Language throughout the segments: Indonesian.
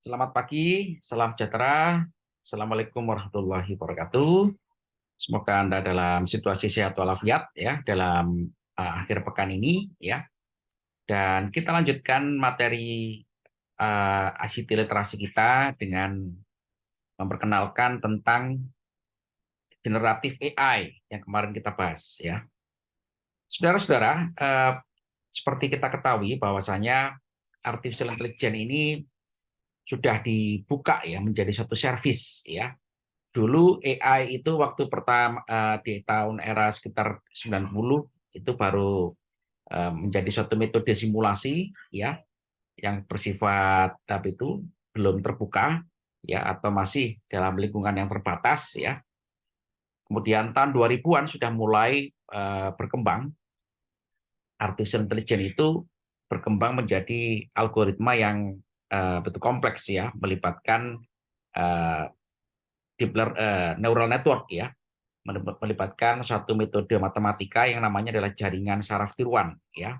Selamat pagi, salam sejahtera. Assalamualaikum warahmatullahi wabarakatuh. Semoga Anda dalam situasi sehat walafiat ya dalam akhir pekan ini ya. Dan kita lanjutkan materi ICT literasi kita dengan memperkenalkan tentang generatif AI yang kemarin kita bahas ya. Saudara-saudara, seperti kita ketahui bahwasanya artificial intelligence ini sudah dibuka ya menjadi satu service ya. Dulu AI itu waktu pertama di tahun era sekitar 90 itu baru menjadi suatu metode simulasi ya yang bersifat tapi itu belum terbuka ya atau masih dalam lingkungan yang terbatas ya. Kemudian tahun 2000-an sudah mulai berkembang artificial intelligence itu berkembang menjadi algoritma yang betul kompleks ya, melibatkan eh, neural network ya, melibatkan satu metode matematika yang namanya adalah jaringan saraf tiruan ya.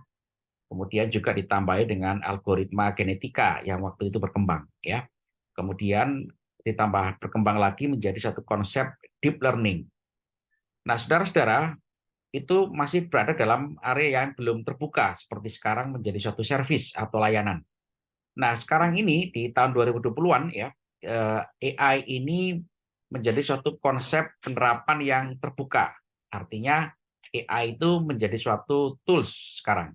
Kemudian juga ditambahi dengan algoritma genetika yang waktu itu berkembang ya. Kemudian ditambah berkembang lagi menjadi satu konsep deep learning. Nah, saudara-saudara, itu masih berada dalam area yang belum terbuka seperti sekarang menjadi suatu service atau layanan. Nah, sekarang ini di tahun 2020-an ya, AI ini menjadi suatu konsep penerapan yang terbuka. Artinya AI itu menjadi suatu tools sekarang.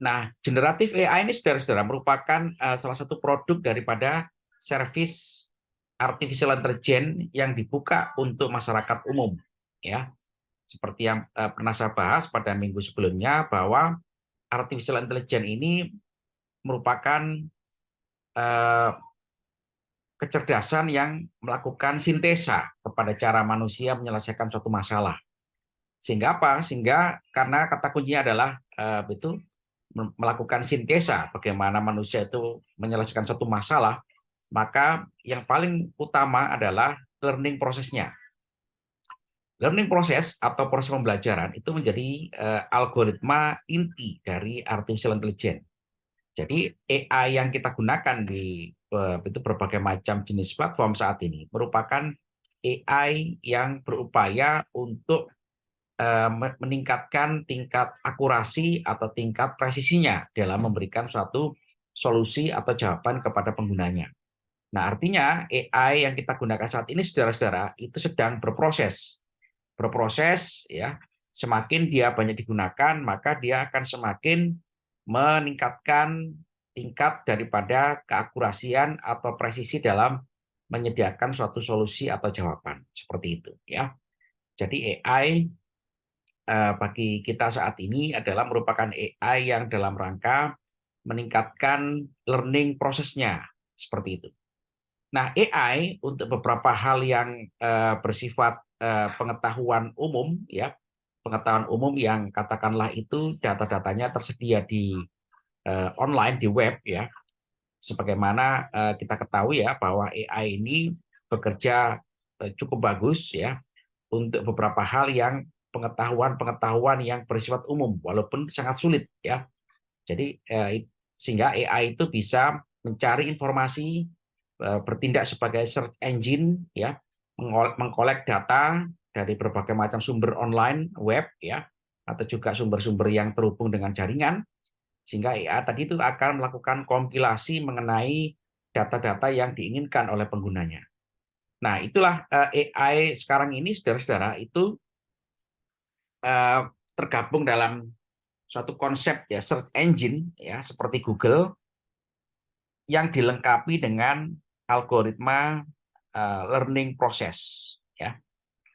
Nah, generatif AI ini saudara-saudara merupakan salah satu produk daripada service artificial intelligence yang dibuka untuk masyarakat umum. Ya, seperti yang pernah saya bahas pada minggu sebelumnya bahwa artificial intelligence ini merupakan eh, kecerdasan yang melakukan sintesa kepada cara manusia menyelesaikan suatu masalah. Sehingga apa? Sehingga karena kata kuncinya adalah itu melakukan sintesa bagaimana manusia itu menyelesaikan suatu masalah, maka yang paling utama adalah learning prosesnya. Learning proses atau proses pembelajaran itu menjadi algoritma inti dari artificial intelligence. Jadi AI yang kita gunakan di itu berbagai macam jenis platform saat ini merupakan AI yang berupaya untuk meningkatkan tingkat akurasi atau tingkat presisinya dalam memberikan suatu solusi atau jawaban kepada penggunanya. Nah, artinya AI yang kita gunakan saat ini, saudara-saudara, itu sedang berproses. Berproses, ya. Semakin dia banyak digunakan, maka dia akan semakin meningkatkan tingkat daripada keakurasian atau presisi dalam menyediakan suatu solusi atau jawaban. Seperti itu, ya. Jadi AI bagi kita saat ini adalah merupakan AI yang dalam rangka meningkatkan learning prosesnya seperti itu. Nah, AI untuk beberapa hal yang bersifat pengetahuan umum ya, pengetahuan umum yang katakanlah itu data-datanya tersedia di online di web ya. Sebagaimana kita ketahui ya bahwa AI ini bekerja cukup bagus ya untuk beberapa hal yang pengetahuan-pengetahuan yang bersifat umum walaupun sangat sulit ya. Jadi sehingga AI itu bisa mencari informasi, bertindak sebagai search engine ya, mengkolek data dari berbagai macam sumber online web ya, atau juga sumber-sumber yang terhubung dengan jaringan, sehingga AI tadi itu akan melakukan kompilasi mengenai data-data yang diinginkan oleh penggunanya. Nah, itulah AI sekarang ini saudara-saudara itu eh, tergabung dalam suatu konsep ya search engine ya seperti Google yang dilengkapi dengan algoritma learning process ya.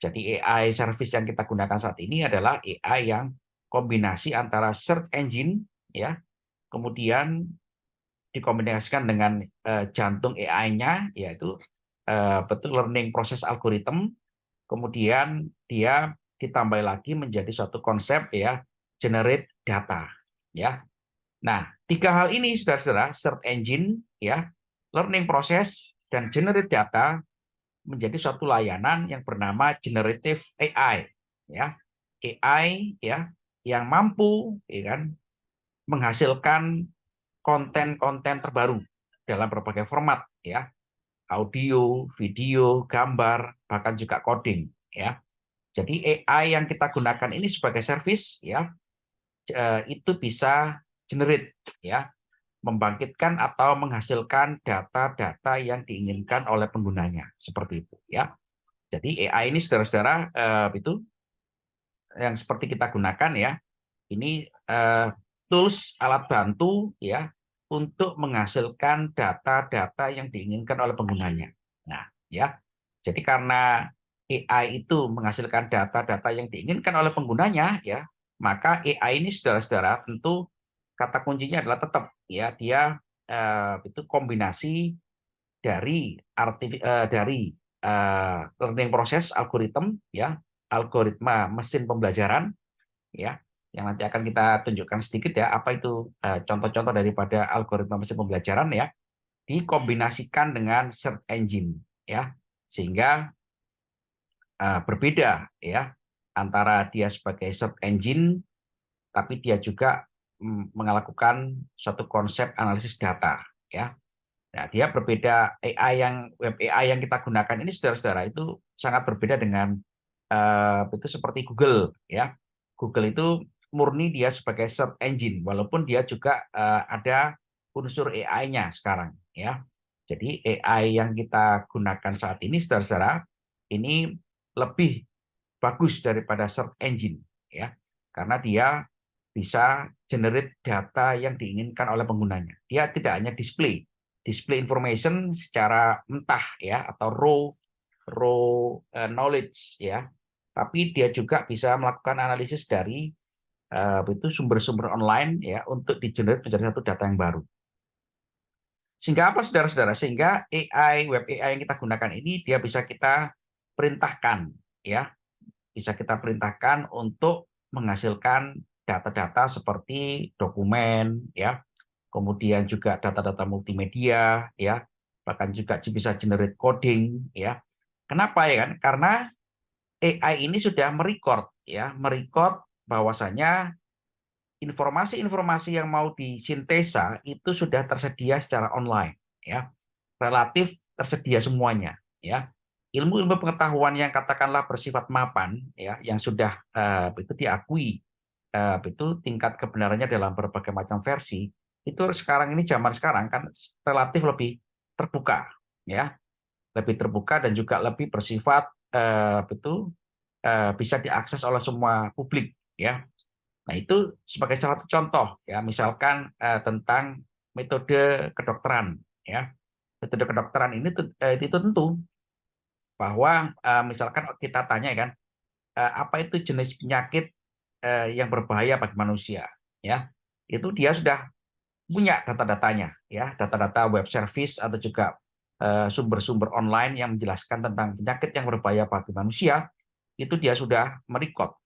Jadi AI service yang kita gunakan saat ini adalah AI yang kombinasi antara search engine ya, kemudian dikombinasikan dengan jantung AI-nya yaitu betul learning process algorithm, kemudian dia ditambah lagi menjadi suatu konsep ya generate data ya. Nah, tiga hal ini saudara-saudara, search engine ya, learning process dan generate data menjadi suatu layanan yang bernama generative AI ya. AI ya yang mampu ya kan menghasilkan konten-konten terbaru dalam berbagai format ya, audio, video, gambar, bahkan juga coding ya. Jadi AI yang kita gunakan ini sebagai service ya, itu bisa generate ya, membangkitkan atau menghasilkan data-data yang diinginkan oleh penggunanya seperti itu ya. Jadi AI ini saudara-saudara itu yang seperti kita gunakan ya, ini tools alat bantu ya untuk menghasilkan data-data yang diinginkan oleh penggunanya. Nah, ya. Jadi karena AI itu menghasilkan data-data yang diinginkan oleh penggunanya ya, maka AI ini saudara-saudara tentu kata kuncinya adalah tetap ya dia itu kombinasi dari learning proses algoritma ya, algoritma mesin pembelajaran ya, yang nanti akan kita tunjukkan sedikit ya apa itu contoh-contoh daripada algoritma mesin pembelajaran ya, dikombinasikan dengan search engine ya, sehingga berbeda ya antara dia sebagai search engine tapi dia juga melakukan suatu konsep analisis data ya. Nah, dia berbeda. Web AI yang kita gunakan ini saudara-saudara itu sangat berbeda dengan itu seperti Google ya. Google itu murni dia sebagai search engine walaupun dia juga ada unsur AI-nya sekarang ya. Jadi AI yang kita gunakan saat ini saudara-saudara ini lebih bagus daripada search engine ya. Karena dia bisa generate data yang diinginkan oleh penggunanya. Dia tidak hanya display information secara mentah ya atau raw knowledge ya, tapi dia juga bisa melakukan analisis dari itu sumber-sumber online ya untuk di-generate menjadi satu data yang baru. Sehingga apa saudara-saudara? Sehingga web AI yang kita gunakan ini dia bisa kita perintahkan ya, bisa kita perintahkan untuk menghasilkan data-data seperti dokumen ya, kemudian juga data-data multimedia ya, bahkan juga bisa generate coding ya. Kenapa ya kan? Karena AI ini sudah merecord ya, merecord bahwasanya informasi-informasi yang mau disintesa itu sudah tersedia secara online ya. Relatif tersedia semuanya ya. Ilmu-ilmu pengetahuan yang katakanlah bersifat mapan ya, yang sudah itu diakui itu tingkat kebenarannya dalam berbagai macam versi, itu sekarang ini zaman sekarang kan relatif lebih terbuka ya, lebih terbuka dan juga lebih bersifat bisa diakses oleh semua publik ya. Nah, itu sebagai salah satu contoh ya, misalkan tentang metode kedokteran ya. Metode kedokteran ini itu tentu bahwa misalkan kita tanya kan apa itu jenis penyakit yang berbahaya bagi manusia ya. Itu dia sudah punya data-datanya ya, data-data web service atau juga sumber-sumber online yang menjelaskan tentang penyakit yang berbahaya bagi manusia, itu dia sudah merecord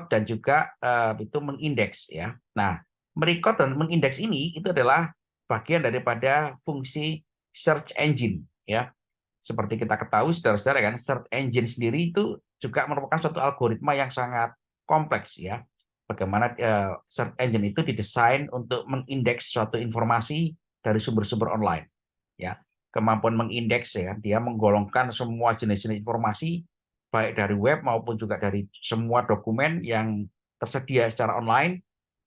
dan juga itu mengindeks ya. Nah, merecord dan mengindeks ini itu adalah bagian daripada fungsi search engine ya. Seperti kita ketahui saudara-saudara kan, search engine sendiri itu juga merupakan suatu algoritma yang sangat kompleks ya. Bagaimana search engine itu didesain untuk mengindeks suatu informasi dari sumber-sumber online ya. Kemampuan mengindeks ya, dia menggolongkan semua jenis-jenis informasi baik dari web maupun juga dari semua dokumen yang tersedia secara online.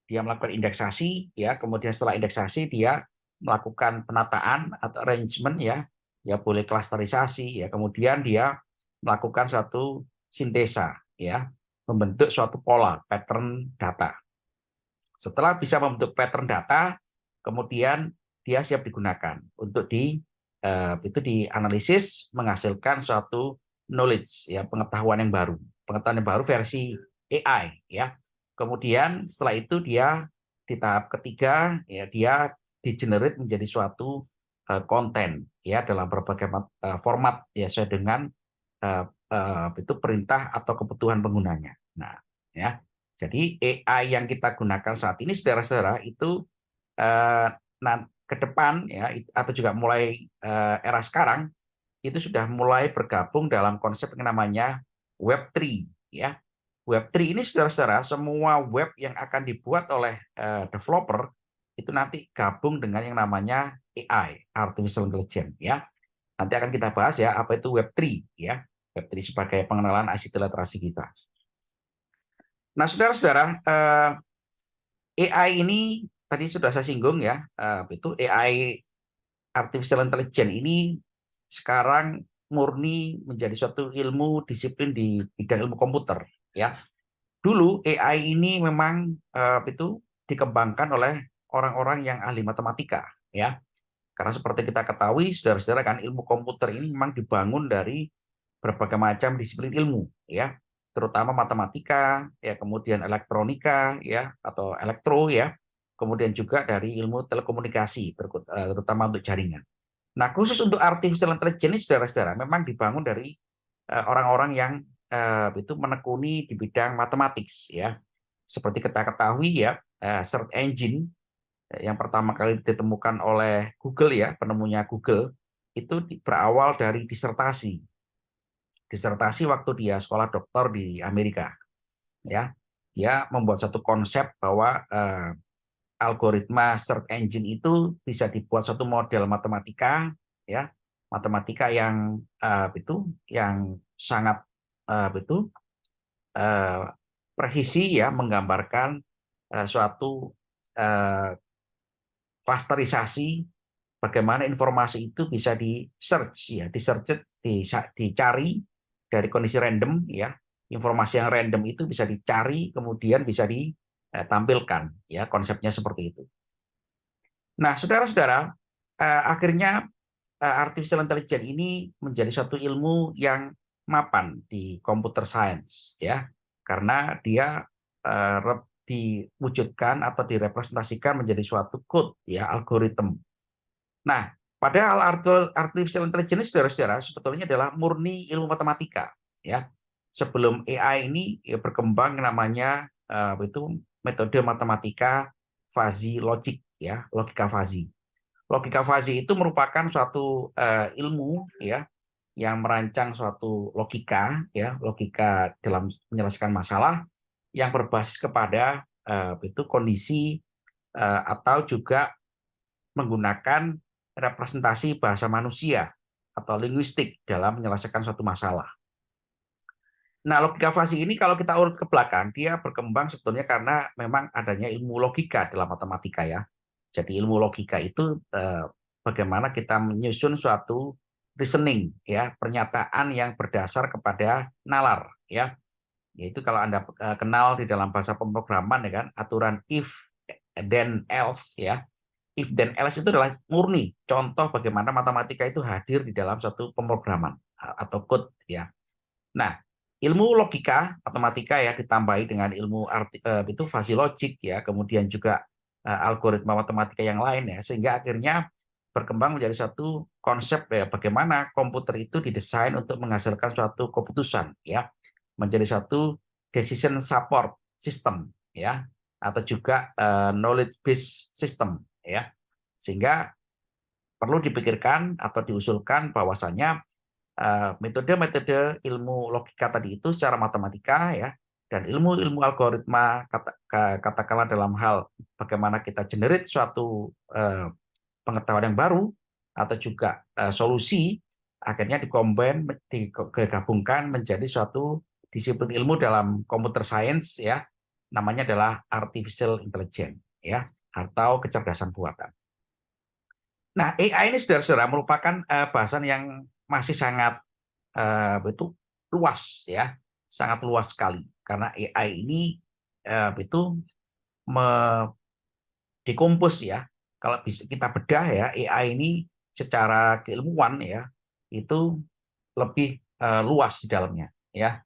Dia melakukan indeksasi ya, kemudian setelah indeksasi dia melakukan penataan atau arrangement ya, ya boleh klasterisasi ya, kemudian dia melakukan satu sintesa ya, membentuk suatu pola pattern data. Setelah bisa membentuk pattern data, kemudian dia siap digunakan untuk itu dianalisis menghasilkan suatu knowledge ya, pengetahuan yang baru versi AI ya. Kemudian setelah itu dia di tahap ketiga ya, dia di-generate menjadi suatu konten ya dalam berbagai format ya sesuai dengan itu perintah atau kebutuhan penggunanya. Nah, ya. Jadi AI yang kita gunakan saat ini saudara-saudara itu ke depan ya atau juga mulai era sekarang itu sudah mulai bergabung dalam konsep yang namanya Web3 ya. Web3 ini saudara-saudara semua web yang akan dibuat oleh developer itu nanti gabung dengan yang namanya AI, artificial intelligence ya. Nanti akan kita bahas ya apa itu Web3 ya. Web3 sebagai pengenalan ICT literasi kita. Nah, saudara-saudara, AI ini tadi sudah saya singgung ya, itu AI artificial intelligence ini sekarang murni menjadi suatu ilmu disiplin di bidang ilmu komputer ya. Dulu AI ini memang itu dikembangkan oleh orang-orang yang ahli matematika ya. Karena seperti kita ketahui saudara-saudara kan ilmu komputer ini memang dibangun dari berbagai macam disiplin ilmu ya, terutama matematika ya, kemudian elektronika ya atau elektro ya, kemudian juga dari ilmu telekomunikasi terutama untuk jaringan. Nah, khusus untuk artificial intelligence saudara-saudara memang dibangun dari orang-orang yang itu menekuni di bidang matematik ya. Seperti kita ketahui ya, search engine yang pertama kali ditemukan oleh Google ya, penemunya Google itu berawal dari disertasi. Disertasi waktu dia sekolah doktor di Amerika ya. Dia membuat satu konsep bahwa algoritma search engine itu bisa dibuat suatu model matematika ya, matematika yang itu yang sangat itu presisi ya, menggambarkan suatu klasterisasi bagaimana informasi itu bisa di search ya, dicari dari kondisi random ya. Informasi yang random itu bisa dicari kemudian bisa ditampilkan ya, konsepnya seperti itu. Nah, saudara-saudara, akhirnya artificial intelligence ini menjadi suatu ilmu yang mapan di computer science ya, karena dia diwujudkan atau direpresentasikan menjadi suatu code ya, algoritma. Nah, padahal artificial intelligence saudara-saudara sebetulnya adalah murni ilmu matematika ya. Sebelum AI ini ya berkembang namanya itu metode matematika fuzzy logic ya, logika fuzzy. Logika fuzzy itu merupakan suatu ilmu ya yang merancang suatu logika ya, logika dalam menyelesaikan masalah yang berbasis kepada itu kondisi atau juga menggunakan representasi bahasa manusia atau linguistik dalam menyelesaikan suatu masalah. Nah, logika fuzzy ini kalau kita urut ke belakang, dia berkembang sebetulnya karena memang adanya ilmu logika dalam matematika ya. Jadi ilmu logika itu bagaimana kita menyusun suatu reasoning ya, pernyataan yang berdasar kepada nalar ya. Yaitu kalau Anda kenal di dalam bahasa pemrograman ya kan, aturan if then else ya. If then else itu adalah murni contoh bagaimana matematika itu hadir di dalam satu pemrograman atau code ya. Nah, ilmu logika matematika ya ditambahi dengan ilmu itu fuzzy logic ya, kemudian juga algoritma matematika yang lain ya, sehingga akhirnya berkembang menjadi satu konsep ya bagaimana komputer itu didesain untuk menghasilkan suatu keputusan ya, menjadi suatu decision support system ya, atau juga knowledge based system ya. Sehingga perlu dipikirkan atau diusulkan bahwasanya metode-metode ilmu logika tadi itu secara matematika ya, dan ilmu-ilmu algoritma katakanlah dalam hal bagaimana kita generate suatu pengetahuan yang baru atau juga solusi akhirnya digabungkan menjadi suatu disiplin ilmu dalam computer science ya, namanya adalah artificial intelligence ya, atau kecerdasan buatan. Nah, AI ini saudara-saudara merupakan bahasan yang masih sangat itu luas ya, sangat luas sekali karena AI ini itu dikompos ya. Kalau bisa kita bedah ya, AI ini secara keilmuan ya itu lebih luas di dalamnya ya.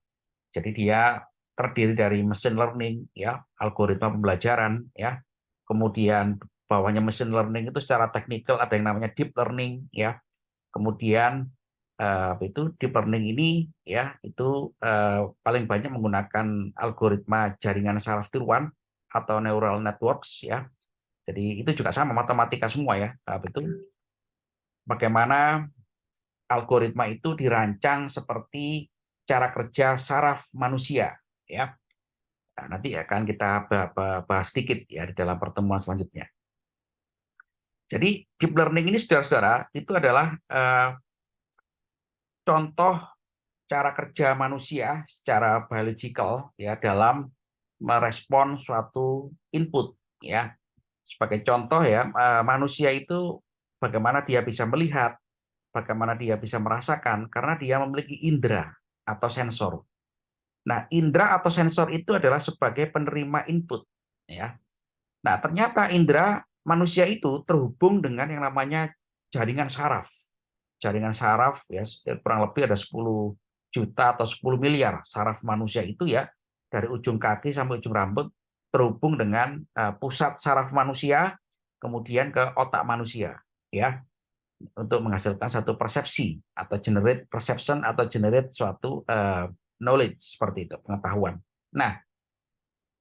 Jadi dia terdiri dari machine learning ya, algoritma pembelajaran ya. Kemudian bawahnya machine learning itu secara teknikal ada yang namanya deep learning ya. Kemudian itu deep learning ini ya itu paling banyak menggunakan algoritma jaringan saraf tiruan atau neural networks ya. Jadi itu juga sama matematika semua ya. Itu bagaimana algoritma itu dirancang seperti cara kerja saraf manusia ya. Nah, nanti akan kita bahas sedikit ya di dalam pertemuan selanjutnya. Jadi deep learning ini saudara-saudara itu adalah contoh cara kerja manusia secara biological ya dalam merespon suatu input ya. Sebagai contoh ya, manusia itu bagaimana dia bisa melihat, bagaimana dia bisa merasakan karena dia memiliki indera atau sensor. Nah, indera atau sensor itu adalah sebagai penerima input ya. Nah, ternyata indera manusia itu terhubung dengan yang namanya jaringan saraf. Jaringan saraf ya kurang lebih ada 10 juta atau 10 miliar saraf manusia itu ya dari ujung kaki sampai ujung rambut terhubung dengan pusat saraf manusia kemudian ke otak manusia ya untuk menghasilkan satu persepsi atau generate perception atau generate suatu knowledge seperti itu pengetahuan. Nah,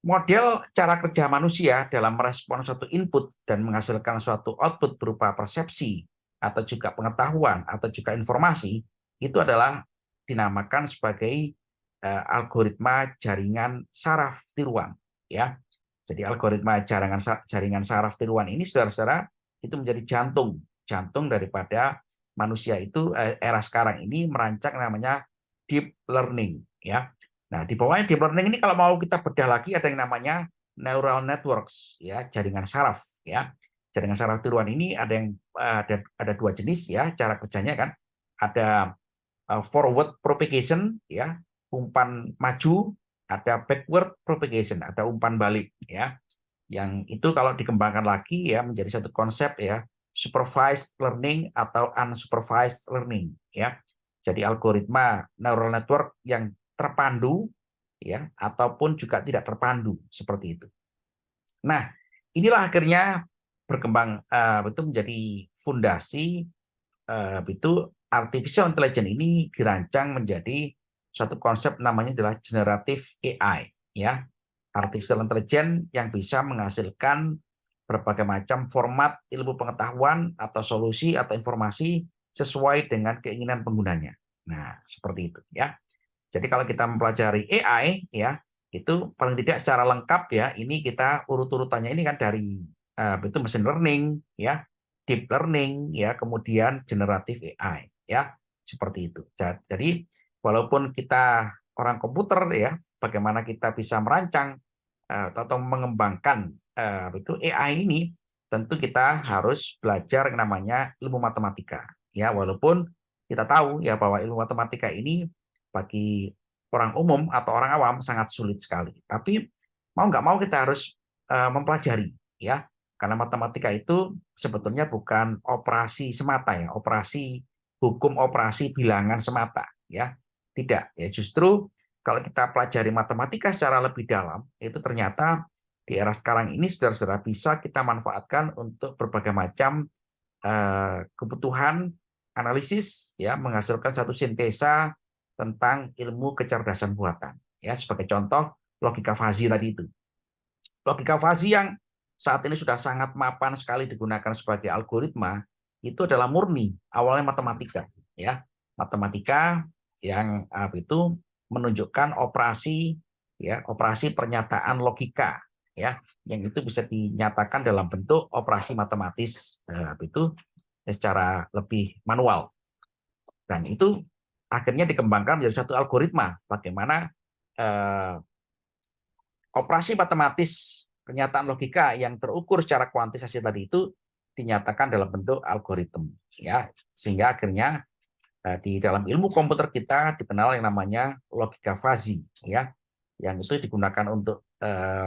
model cara kerja manusia dalam merespon suatu input dan menghasilkan suatu output berupa persepsi atau juga pengetahuan atau juga informasi itu adalah dinamakan sebagai algoritma jaringan saraf tiruan ya. Jadi algoritma jaringan saraf tiruan ini saudara-saudara itu menjadi jantung daripada manusia itu era sekarang ini merancang namanya deep learning ya. Nah, di bawahnya deep learning ini kalau mau kita bedah lagi ada yang namanya neural networks ya, jaringan saraf ya. Jaringan saraf tiruan ini ada yang ada dua jenis ya cara kerjanya kan. Ada forward propagation ya, umpan maju, ada backward propagation, ada umpan balik ya. Yang itu kalau dikembangkan lagi ya menjadi satu konsep ya, supervised learning atau unsupervised learning ya. Jadi algoritma neural network yang terpandu ya ataupun juga tidak terpandu seperti itu. Nah, inilah akhirnya berkembang itu menjadi fondasi itu artificial intelligence ini dirancang menjadi suatu konsep namanya adalah generative AI ya. Artificial intelligence yang bisa menghasilkan berbagai macam format ilmu pengetahuan atau solusi atau informasi sesuai dengan keinginan penggunanya. Nah, seperti itu ya. Jadi kalau kita mempelajari AI ya, itu paling tidak secara lengkap ya, ini kita urut-urutannya ini kan dari itu machine learning ya, deep learning ya, kemudian generative AI ya, seperti itu. Jadi walaupun kita orang komputer ya, bagaimana kita bisa merancang atau mengembangkan itu AI ini, tentu kita harus belajar yang namanya ilmu matematika ya, walaupun kita tahu ya bahwa ilmu matematika ini bagi orang umum atau orang awam sangat sulit sekali. Tapi mau nggak mau kita harus mempelajari ya, karena matematika itu sebetulnya bukan operasi semata ya, operasi hukum operasi bilangan semata ya, tidak ya. Justru kalau kita pelajari matematika secara lebih dalam, itu ternyata di era sekarang ini saudara-saudara bisa kita manfaatkan untuk berbagai macam kebutuhan analisis ya, menghasilkan satu sintesa tentang ilmu kecerdasan buatan ya. Sebagai contoh logika fuzzy tadi itu, logika fuzzy yang saat ini sudah sangat mapan sekali digunakan sebagai algoritma itu adalah murni awalnya matematika ya, matematika yang itu menunjukkan operasi ya, operasi pernyataan logika ya, yang itu bisa dinyatakan dalam bentuk operasi matematis itu secara lebih manual. Dan itu akhirnya dikembangkan menjadi satu algoritma bagaimana operasi matematis pernyataan logika yang terukur secara kuantitasasi tadi itu dinyatakan dalam bentuk algoritma ya, sehingga akhirnya di dalam ilmu komputer kita dikenal yang namanya logika fuzzy ya, yang itu digunakan untuk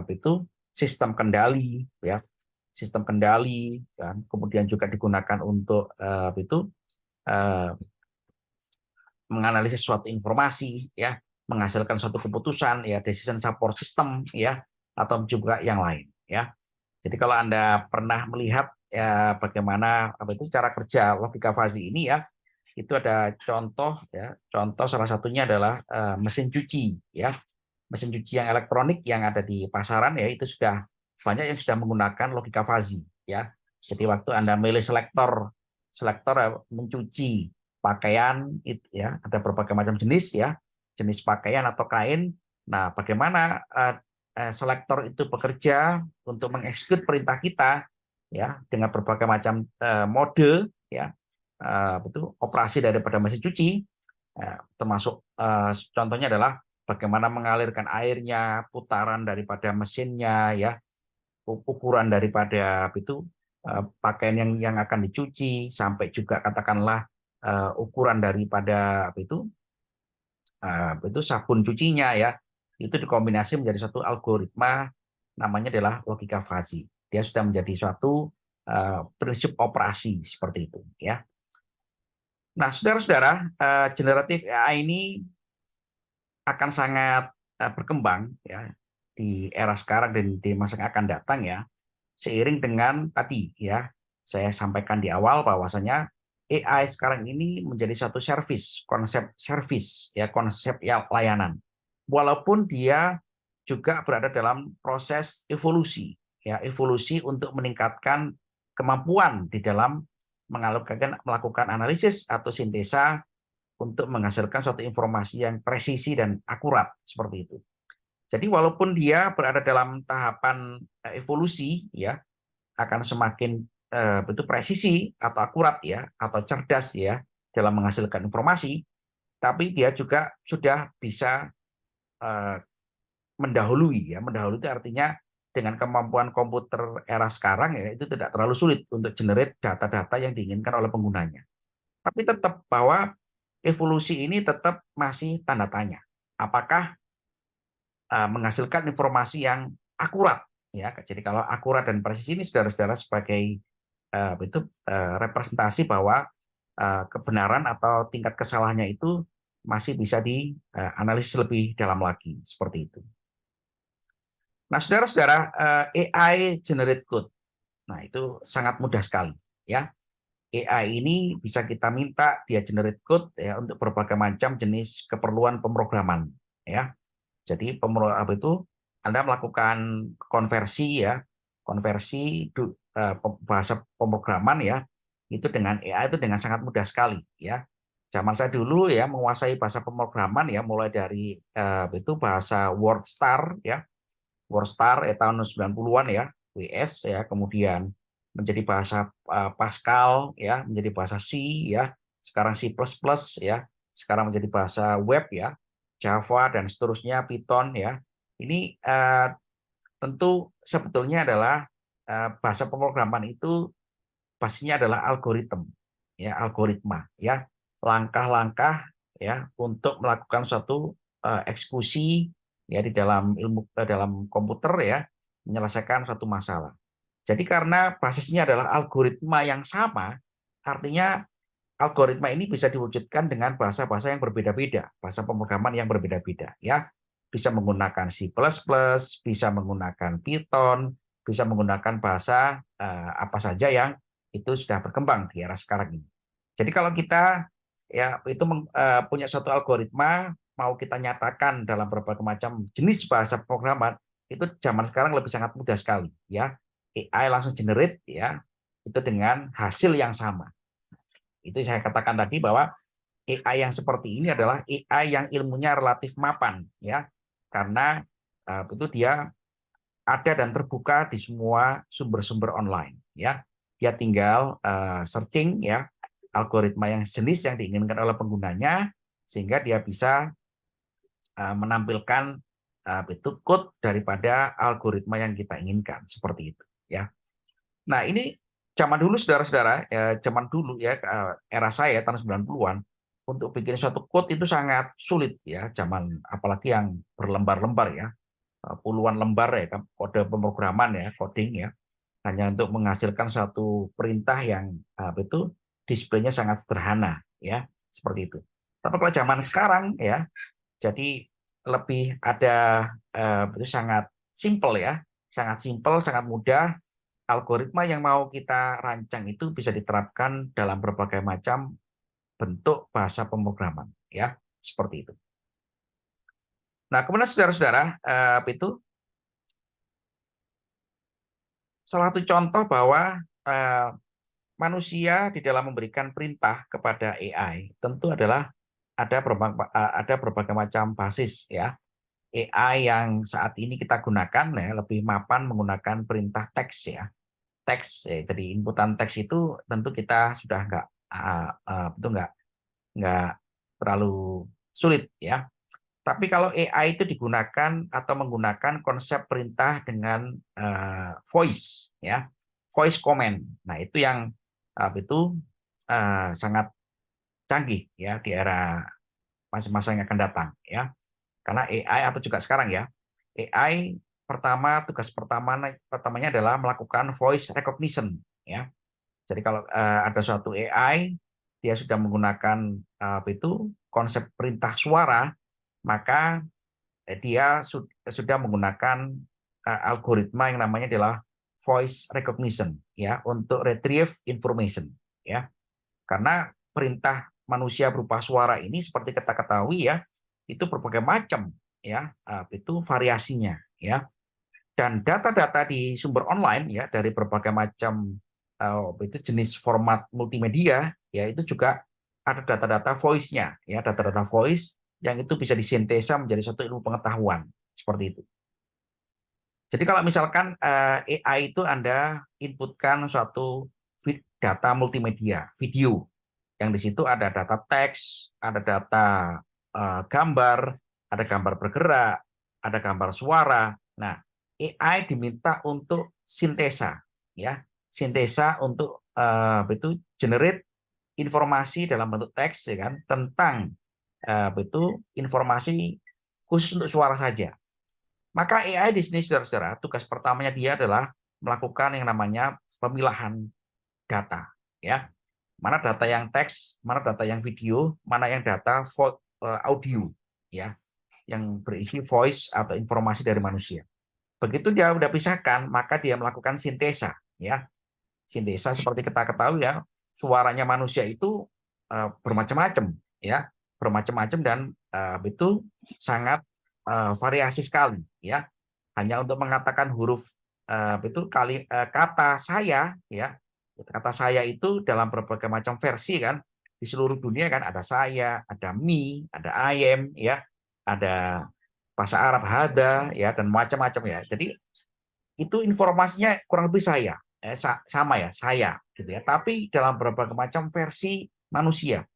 itu sistem kendali ya, sistem kendali kan, kemudian juga digunakan untuk itu menganalisis suatu informasi ya, menghasilkan suatu keputusan ya, decision support system ya, atau juga yang lain ya. Jadi kalau Anda pernah melihat ya bagaimana apa itu cara kerja logika fuzzy ini ya, itu ada contoh ya, contoh salah satunya adalah mesin cuci ya. Mesin cuci yang elektronik yang ada di pasaran ya, itu sudah banyak yang sudah menggunakan logika fuzzy ya. Jadi waktu Anda milih selektor selektor mencuci pakaian itu ya, ada berbagai macam jenis ya, jenis pakaian atau kain. Nah, bagaimana selektor itu bekerja untuk mengeksekut perintah kita ya, dengan berbagai macam mode, ya, itu operasi daripada mesin cuci, termasuk contohnya adalah bagaimana mengalirkan airnya, putaran daripada mesinnya, ya, ukuran daripada itu pakaian yang akan dicuci, sampai juga katakanlah ukuran daripada itu sabun cucinya, ya, itu dikombinasi menjadi satu algoritma, namanya adalah logika fuzzy. Dia sudah menjadi suatu prinsip operasi seperti itu, ya. Nah, saudara-saudara, generatif AI ini akan sangat berkembang, ya, di era sekarang dan di masa yang akan datang, ya, seiring dengan tadi, ya, saya sampaikan di awal bahwasanya AI sekarang ini menjadi satu service, ya, konsep ya layanan. Walaupun dia juga berada dalam proses evolusi, ya, evolusi untuk meningkatkan kemampuan di dalam melakukan analisis atau sintesa untuk menghasilkan suatu informasi yang presisi dan akurat seperti itu. Jadi walaupun dia berada dalam tahapan evolusi, ya, akan semakin betul presisi atau akurat, ya, atau cerdas, ya, dalam menghasilkan informasi, tapi dia juga sudah bisa eh, mendahului, ya, mendahului itu artinya dengan kemampuan komputer era sekarang, ya, itu tidak terlalu sulit untuk generate data-data yang diinginkan oleh penggunanya. Tapi tetap bahwa evolusi ini tetap masih tanda tanya. Apakah menghasilkan informasi yang akurat, ya. Jadi kalau akurat dan presisi ini saudara-saudara sebagai representasi bahwa kebenaran atau tingkat kesalahannya itu masih bisa dianalisis lebih dalam lagi seperti itu. Nah, saudara-saudara, AI generate code. Nah, itu sangat mudah sekali, ya. AI ini bisa kita minta dia generate code, ya, untuk berbagai macam jenis keperluan pemrograman, ya. Jadi apa itu, Anda melakukan konversi, ya, konversi bahasa pemrograman, ya, itu dengan AI itu dengan sangat mudah sekali, ya. Zaman saya dulu, ya, menguasai bahasa pemrograman, ya, mulai dari itu bahasa WordStar, ya, WordStar tahun 90-an, ya, WS, ya, kemudian menjadi bahasa Pascal, ya, menjadi bahasa C, ya, sekarang C++, ya, sekarang menjadi bahasa web, ya, Java dan seterusnya, Python, ya. Ini tentu sebetulnya adalah bahasa pemrograman itu pastinya adalah algoritma, ya, langkah-langkah, ya, untuk melakukan suatu eksekusi, ya, di dalam dalam komputer, ya, menyelesaikan suatu masalah. Jadi karena basisnya adalah algoritma yang sama, artinya algoritma ini bisa diwujudkan dengan bahasa-bahasa yang berbeda-beda, bahasa pemrograman yang berbeda-beda, ya. Bisa menggunakan C++, bisa menggunakan Python, bisa menggunakan bahasa apa saja yang itu sudah berkembang di era sekarang ini. Jadi kalau kita, ya, itu punya satu algoritma, mau kita nyatakan dalam berbagai macam jenis bahasa pemrograman, itu zaman sekarang lebih sangat mudah sekali, ya. AI langsung generate, ya, itu dengan hasil yang sama. Itu saya katakan tadi bahwa AI yang seperti ini adalah AI yang ilmunya relatif mapan, ya, karena itu dia ada dan terbuka di semua sumber-sumber online, ya. Dia tinggal searching, ya, algoritma yang jenis yang diinginkan oleh penggunanya, sehingga dia bisa menampilkan itu code daripada algoritma yang kita inginkan seperti itu, ya. Nah, ini zaman dulu saudara-saudara, zaman dulu, ya, era saya tahun 90-an, untuk bikin suatu code itu sangat sulit, ya, zaman apalagi yang berlembar-lembar, ya, puluhan lembar, ya, kode pemrograman, ya, coding, ya, hanya untuk menghasilkan satu perintah yang itu displaynya sangat sederhana, ya, seperti itu. Tapi kalau zaman sekarang, ya, jadi lebih ada itu sangat simple, ya, sangat simple, sangat mudah. Algoritma yang mau kita rancang itu bisa diterapkan dalam berbagai macam bentuk bahasa pemrograman, ya, seperti itu. Nah, kemudian saudara-saudara, itu salah satu contoh bahwa manusia di dalam memberikan perintah kepada AI tentu adalah ada berbagai macam basis, ya. AI yang saat ini kita gunakan, ya, lebih mapan menggunakan perintah teks, ya. teks. Jadi inputan teks itu tentu kita sudah itu nggak terlalu sulit ya. Tapi kalau AI itu digunakan atau menggunakan konsep perintah dengan voice ya, voice command. Nah, itu yang itu sangat canggih ya di era masa-masa yang akan datang ya. Karena AI atau juga sekarang ya, AI tugas pertamanya adalah melakukan voice recognition ya. Jadi kalau ada suatu AI dia sudah menggunakan konsep perintah suara, maka dia sudah menggunakan algoritma yang namanya adalah voice recognition ya untuk retrieve information ya. Karena perintah manusia berupa suara ini seperti kita ketahui ya, itu berbagai macam ya, itu variasinya ya. Dan data-data di sumber online ya dari berbagai macam itu jenis format multimedia ya, itu juga ada data-data voice-nya ya, data-data voice yang itu bisa disintesa menjadi satu ilmu pengetahuan seperti itu. Jadi kalau misalkan AI itu Anda inputkan suatu data multimedia, video, yang di situ ada data teks, ada data gambar, ada gambar bergerak, ada gambar suara. Nah, AI diminta untuk sintesa, ya, sintesa untuk itu generate informasi dalam bentuk teks, ya kan, tentang itu informasi khusus untuk suara saja. Maka AI di sini, saudara-saudara, tugas pertamanya dia adalah melakukan yang namanya pemilahan data, ya. Mana data yang teks, mana data yang video, mana yang data audio, ya, yang berisi voice atau informasi dari manusia. Begitu dia sudah pisahkan, maka dia melakukan sintesa, ya. Sintesa seperti kita ketahui ya, suaranya manusia itu bermacam-macam, ya, bermacam-macam dan itu sangat variasi sekali, ya. Hanya untuk mengatakan huruf kata saya, ya, kata saya itu dalam berbagai macam versi kan di seluruh dunia kan, ada saya, ada me, ada I am, ya, ada bahasa Arab hada, ya, dan macam-macam ya. Jadi itu informasinya kurang lebih sama ya, saya gitu ya. Tapi dalam berbagai macam versi manusia.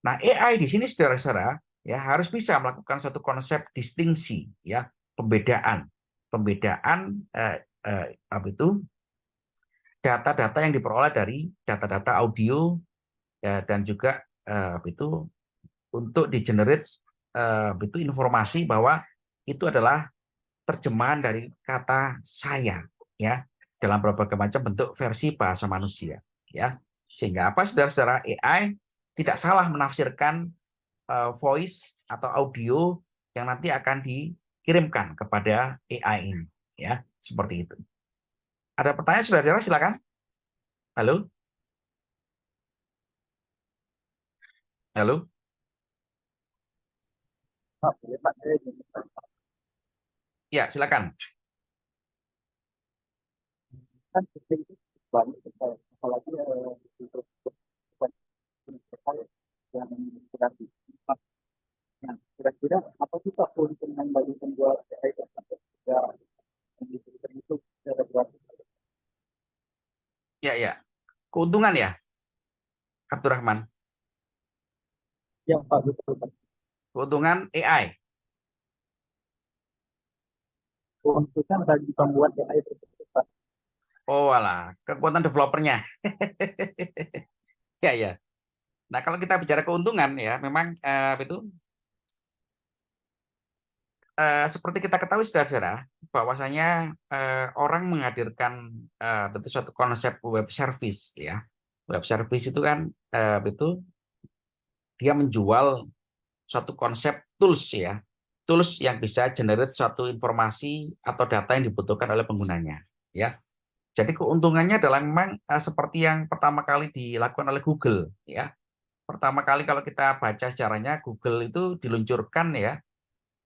Nah, AI di sini saudara-saudara ya harus bisa melakukan suatu konsep distingsi ya, pembedaan. Pembedaan apa itu data-data yang diperoleh dari data-data audio ya, dan juga itu untuk di-generate itu informasi bahwa itu adalah terjemahan dari kata saya ya dalam berbagai macam bentuk versi bahasa manusia ya. Sehingga apa saudara-saudara, AI tidak salah menafsirkan voice atau audio yang nanti akan dikirimkan kepada AI ini ya, seperti itu. Ada pertanyaan saudara-saudara, silakan. Halo? Halo? Ya, silakan. Kan sistem itu banyak apalagi untuk yang berarti. Nah, kira-kira apa sih Pak keuntungan bagi penjual AI tersebut ya yang diberikan itu secara gratis? Ya, ya. Keuntungan ya, Abdurrahman. Yang Pak betul Pak. Keuntungan AI. Keuntungan bagi pembuat AI tersebut Pak. Oh, alah, kekuatan developernya. Ya, ya. Nah, kalau kita bicara keuntungan ya, memang itu seperti kita ketahui saudara-saudara, bahwasanya orang menghadirkan betul suatu konsep web service ya. Web service itu kan itu dia menjual suatu konsep tools ya. Tools yang bisa generate suatu informasi atau data yang dibutuhkan oleh penggunanya ya. Jadi keuntungannya adalah memang seperti yang pertama kali dilakukan oleh Google ya. Pertama kali kalau kita baca sejarahnya, Google itu diluncurkan ya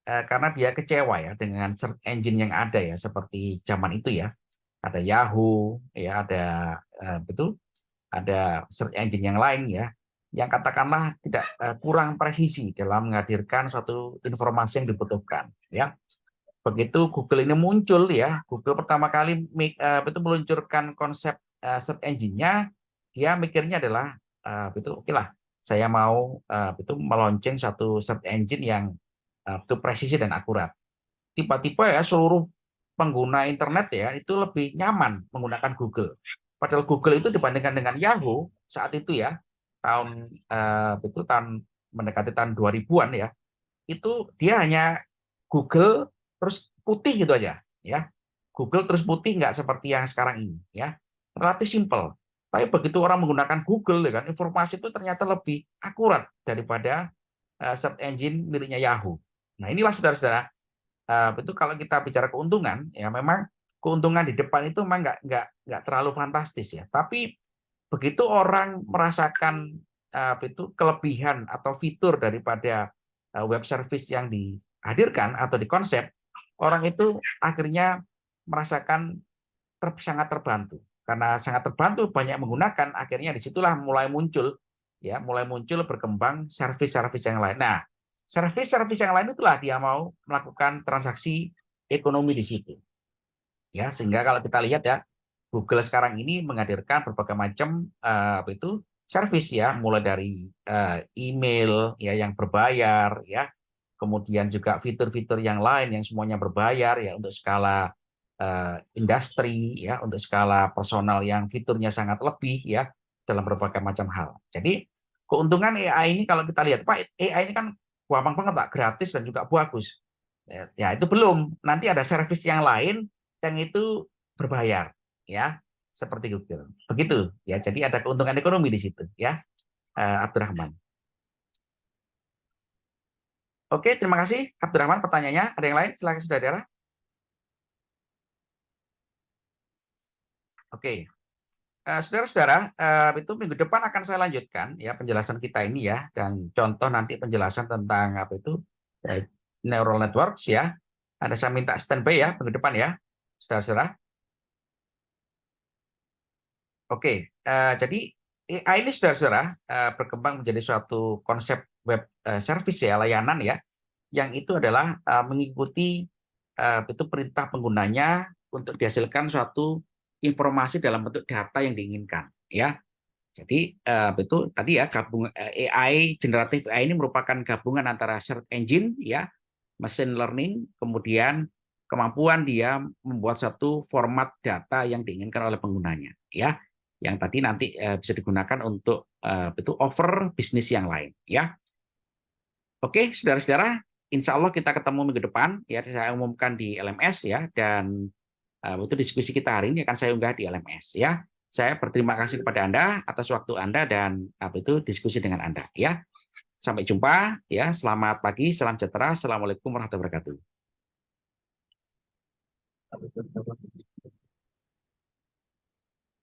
karena dia kecewa ya dengan search engine yang ada ya, seperti zaman itu ya. Ada Yahoo, ya ada betul, ada search engine yang lain ya, yang katakanlah tidak kurang presisi dalam menghadirkan suatu informasi yang dibutuhkan ya. begitu Google ini muncul ya, Google pertama kali itu meluncurkan konsep search engine-nya, dia mikirnya adalah itu oke lah, saya mau itu meluncurkan satu search engine yang itu presisi dan akurat. Tiba-tiba ya seluruh pengguna internet ya itu lebih nyaman menggunakan Google. Padahal Google itu dibandingkan dengan Yahoo saat itu ya, itu tahun mendekati tahun 2000-an ya, itu dia hanya Google terus putih gitu aja ya. Google terus putih, nggak seperti yang sekarang ini ya, relatif simple. Tapi begitu orang menggunakan Google ya kan, informasi itu ternyata lebih akurat daripada search engine miliknya Yahoo. Nah inilah saudara-saudara, itu kalau kita bicara keuntungan ya, memang keuntungan di depan itu memang nggak terlalu fantastis ya, tapi begitu orang merasakan itu kelebihan atau fitur daripada web service yang dihadirkan atau dikonsep, orang itu akhirnya merasakan sangat terbantu. Karena sangat terbantu banyak menggunakan, akhirnya disitulah mulai muncul ya, mulai muncul berkembang service-service yang lain. Nah, service-service yang lain itulah dia mau melakukan transaksi ekonomi di situ. Ya, sehingga kalau kita lihat ya, Google sekarang ini menghadirkan berbagai macam itu service ya, mulai dari email ya yang berbayar ya, kemudian juga fitur-fitur yang lain yang semuanya berbayar ya, untuk skala industri ya, untuk skala personal yang fiturnya sangat lebih ya, dalam berbagai macam hal. Jadi keuntungan AI ini kalau kita lihat, Pak, AI ini kan gampang banget Pak, gratis dan juga bagus. Ya itu belum, nanti ada service yang lain yang itu berbayar ya, seperti Google. Begitu ya. Jadi ada keuntungan ekonomi di situ ya, Abdurrahman. Oke, terima kasih Abdurrahman pertanyaannya. Ada yang lain? Silakan saudara. Oke. Saudara-saudara, itu minggu depan akan saya lanjutkan ya penjelasan kita ini ya, dan contoh nanti penjelasan tentang apa itu neural networks ya. Ada saya minta standby ya minggu depan ya, saudara-saudara. Oke, jadi AI ini saudara-saudara berkembang menjadi suatu konsep web service ya, layanan ya, yang itu adalah mengikuti itu perintah penggunanya untuk dihasilkan suatu informasi dalam bentuk data yang diinginkan ya. Jadi itu tadi ya, gabung AI, generatif AI ini merupakan gabungan antara search engine ya, machine learning, kemudian kemampuan dia membuat satu format data yang diinginkan oleh penggunanya ya, yang tadi nanti bisa digunakan untuk itu offer bisnis yang lain ya. Oke, saudara-saudara, insya Allah kita ketemu minggu depan ya, saya umumkan di LMS ya, dan itu diskusi kita hari ini akan saya unggah di LMS ya. Saya berterima kasih kepada Anda atas waktu Anda dan apa itu diskusi dengan Anda ya. Sampai jumpa ya. Selamat pagi, salam sejahtera. Assalamualaikum warahmatullahi wabarakatuh.